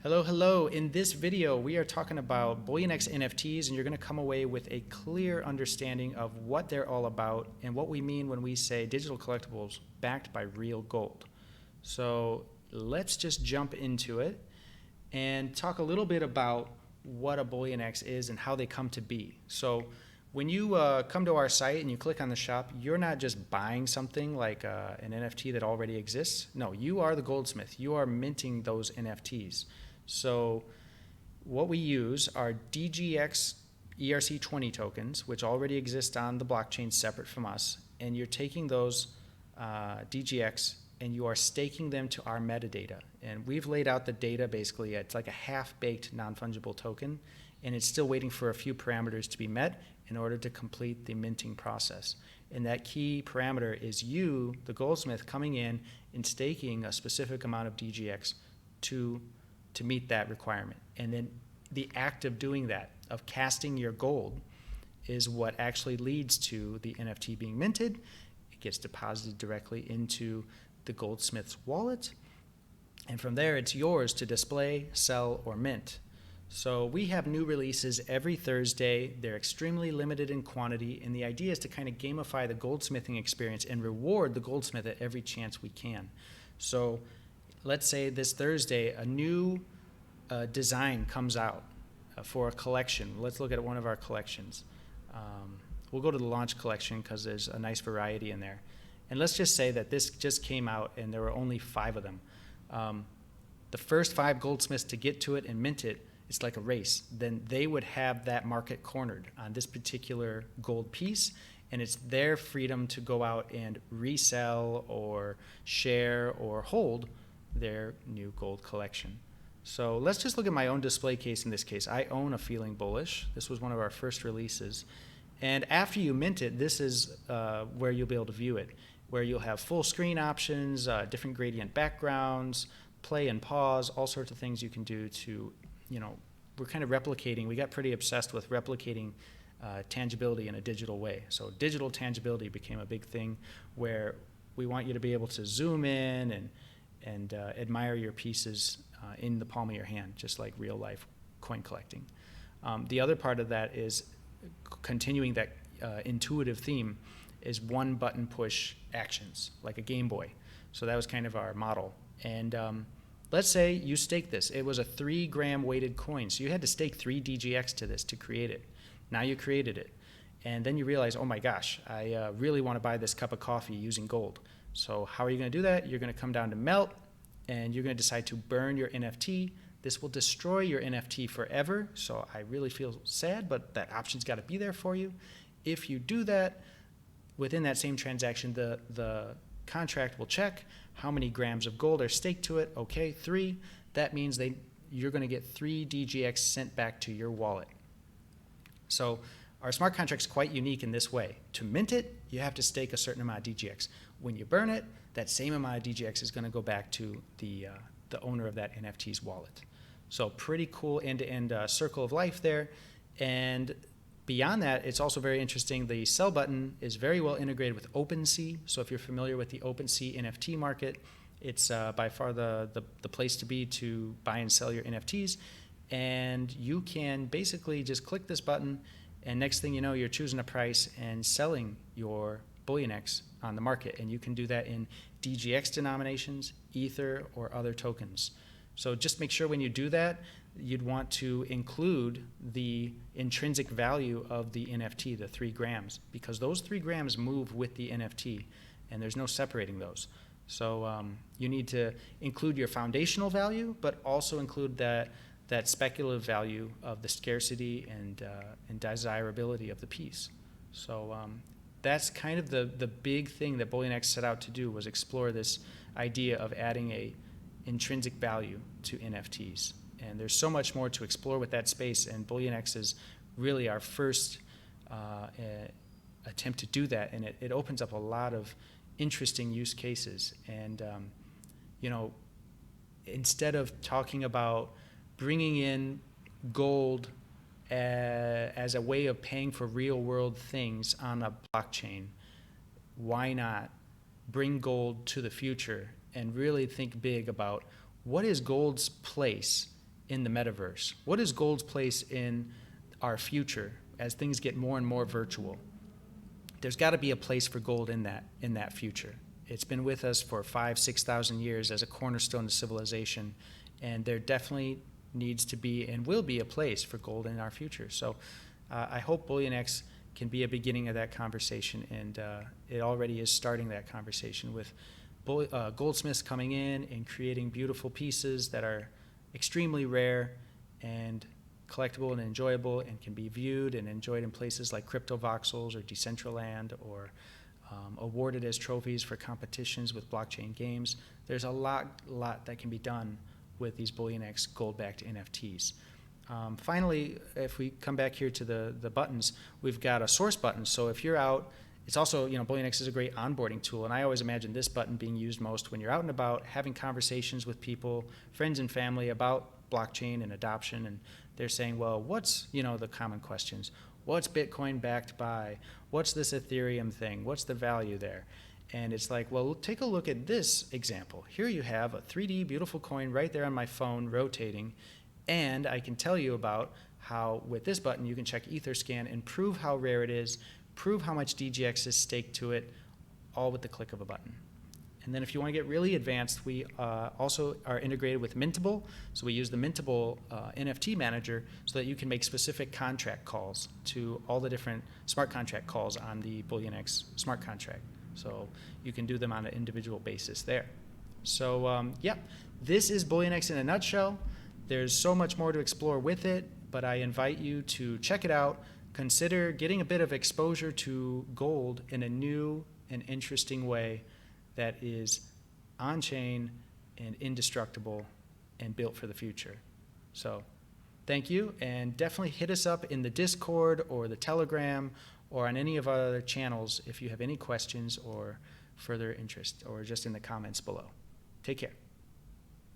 Hello, hello. In this video, we are talking about Bullionix NFTs, and you're going to come away with a clear understanding of what they're all about and what we mean when we say digital collectibles backed by real gold. So let's just jump into it and talk a little bit about what a Bullionix is and how they come to be. So when you come to our site and you click on the shop, you're not just buying something like an NFT that already exists. No, you are the goldsmith. You are minting those NFTs. So what we use are DGX ERC20 tokens, which already exist on the blockchain separate from us, and you're taking those DGX and you are staking them to our metadata. And we've laid out the data basically. It's like a half-baked non-fungible token, and it's still waiting for a few parameters to be met in order to complete the minting process. And that key parameter is you, the goldsmith, coming in and staking a specific amount of DGX to meet that requirement. And then the act of doing that, of casting your gold, is what actually leads to the NFT being minted. It gets deposited directly into the goldsmith's wallet, and from there it's yours to display, sell, or mint. So we have new releases every Thursday. They're extremely limited in quantity, and the idea is to kind of gamify the goldsmithing experience and reward the goldsmith at every chance we can. So let's say this Thursday a new design comes out for a collection. Let's look at one of our collections. We'll go to the launch collection because there's a nice variety in there. And let's just say that this just came out and there were only 5 of them. The first 5 goldsmiths to get to it and mint it, it's like a race. Then they would have that market cornered on this particular gold piece, and it's their freedom to go out and resell or share or hold their new gold collection. So let's just look at my own display case in this case. I own a Feeling Bullish. This was one of our first releases. And after you mint it, this is where you'll be able to view it, where you'll have full screen options, different gradient backgrounds, play and pause, all sorts of things you can do to, we're kind of replicating. We got pretty obsessed with replicating tangibility in a digital way. So digital tangibility became a big thing where we want you to be able to zoom in and admire your pieces in the palm of your hand, just like real life coin collecting. The other part of that is continuing that intuitive theme is one button push actions, like a Game Boy. So that was kind of our model. And let's say you stake this. It was a 3-gram weighted coin. So you had to stake 3 DGX to this to create it. Now you created it. And then you realize, oh my gosh, I really want to buy this cup of coffee using gold. So how are you going to do that? You're going to come down to melt, and you're going to decide to burn your NFT. This will destroy your NFT forever. So I really feel sad, but that option's got to be there for you. If you do that, within that same transaction, the contract will check how many grams of gold are staked to it. Okay, 3. That means you're going to get 3 DGX sent back to your wallet. So our smart contract's quite unique in this way. To mint it, you have to stake a certain amount of DGX. When you burn it, that same amount of DGX is going to go back to the owner of that NFT's wallet. So pretty cool end-to-end circle of life there. And beyond that, it's also very interesting. The sell button is very well integrated with OpenSea. So if you're familiar with the OpenSea NFT market, it's by far the place to be to buy and sell your NFTs. And you can basically just click this button, and next thing you know, you're choosing a price and selling your Bullionix on the market. And you can do that in DGX denominations, Ether, or other tokens. So just make sure when you do that, you'd want to include the intrinsic value of the NFT, the 3 grams, because those 3 grams move with the NFT, and there's no separating those. So you need to include your foundational value, but also include that speculative value of the scarcity and desirability of the piece. So that's kind of the big thing that Bullionix set out to do, was explore this idea of adding a intrinsic value to NFTs. And there's so much more to explore with that space, and Bullionix is really our first attempt to do that, and it opens up a lot of interesting use cases. And instead of talking about bringing in gold as a way of paying for real world things on a blockchain, why not bring gold to the future and really think big about what is gold's place in the metaverse? What is gold's place in our future as things get more and more virtual? There's got to be a place for gold in that future. It's been with us for 5,000 to 6,000 years as a cornerstone of civilization, and there definitely needs to be and will be a place for gold in our future. So I hope Bullionix can be a beginning of that conversation, and it already is starting that conversation with goldsmiths coming in and creating beautiful pieces that are extremely rare and collectible and enjoyable and can be viewed and enjoyed in places like CryptoVoxels or Decentraland, or awarded as trophies for competitions with blockchain games. There's a lot that can be done with these Bullionix gold-backed NFTs. Finally, if we come back here to the buttons, we've got a source button. So if you're out, it's also, Bullionix is a great onboarding tool, and I always imagine this button being used most when you're out and about having conversations with people, friends and family about blockchain and adoption, and they're saying, well, what's, the common questions? What's Bitcoin backed by? What's this Ethereum thing? What's the value there? And it's like, well, take a look at this example. Here you have a 3D beautiful coin right there on my phone rotating, and I can tell you about how with this button you can check Etherscan and prove how rare it is, prove how much DGX is staked to it, all with the click of a button. And then if you want to get really advanced, we also are integrated with Mintable. So we use the Mintable NFT manager so that you can make specific contract calls to all the different smart contract calls on the Bullionix smart contract. So you can do them on an individual basis there. So this is Bullionix in a nutshell. There's so much more to explore with it, but I invite you to check it out. Consider getting a bit of exposure to gold in a new and interesting way that is on-chain and indestructible and built for the future. So thank you, and definitely hit us up in the Discord or the Telegram or on any of our other channels if you have any questions or further interest, or just in the comments below. Take care.